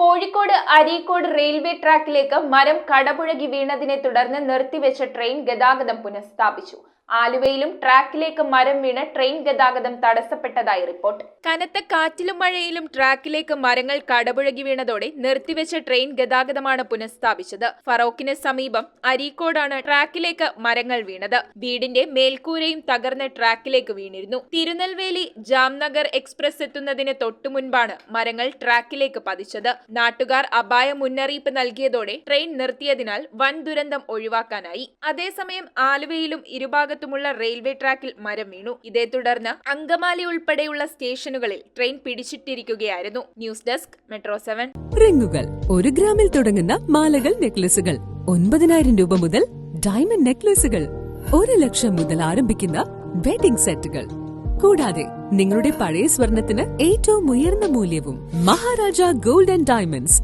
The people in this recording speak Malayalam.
കോഴിക്കോട് അരീക്കോട് റെയിൽവേ ട്രാക്കിലേക്ക് മരം കടപുഴകി വീണതിനെ തുടർന്ന് നിർത്തിവെച്ച ട്രെയിൻ ഗതാഗതം പുനഃസ്ഥാപിച്ചു. ആലുവയിലും ട്രാക്കിലേക്ക് മരം വീണ് ട്രെയിൻ ഗതാഗതം തടസ്സപ്പെട്ടതായി റിപ്പോർട്ട്. കനത്ത കാറ്റിലും മഴയിലും ട്രാക്കിലേക്ക് മരങ്ങൾ കടപുഴകി വീണതോടെ നിർത്തിവെച്ച ട്രെയിൻ ഗതാഗതമാണ് പുനഃസ്ഥാപിച്ചത്. ഫറോക്കിന് സമീപം അരീക്കോടാണ് ട്രാക്കിലേക്ക് മരങ്ങൾ വീണത്. വീടിന്റെ മേൽക്കൂരയും തകർന്ന് ട്രാക്കിലേക്ക് വീണിരുന്നു. തിരുനെൽവേലി ജാംനഗർ എക്സ്പ്രസ് എത്തുന്നതിന് തൊട്ടുമുൻപാണ് മരങ്ങൾ ട്രാക്കിലേക്ക് പതിച്ചത്. നാട്ടുകാർ അപായ മുന്നറിയിപ്പ് നൽകിയതോടെ ട്രെയിൻ നിർത്തിയതിനാൽ വൻ ദുരന്തം ഒഴിവാക്കാനായി. അതേസമയം ആലുവയിലും ഇരുഭാഗത്തുമുള്ള റെയിൽവേ ട്രാക്കിൽ മരം വീണു. ഇതേ തുടർന്ന് അങ്കമാലി ഉൾപ്പെടെയുള്ള സ്റ്റേഷനുകളിൽ ട്രെയിൻ പിടിച്ചിട്ടിരിക്കുകയായിരുന്നു. News desk metro 7. റിങ്ങുകൾ 1 ഗ്രാമിൽ തുടങ്ങുന്ന മാലകൾ, നെക്ലസുകൾ 9,000 രൂപ മുതൽ ഡയമണ്ട് നെക്ലസുകൾ 1 ലക്ഷം മുതൽ ആരംഭിക്കുന്ന വെഡിംഗ് സെറ്റുകൾ. കൂടാതെ നിങ്ങളുടെ പഴയ സ്വർണത്തിന് ഏറ്റവും ഉയർന്ന മൂല്യവും. Maharaja gold and diamonds,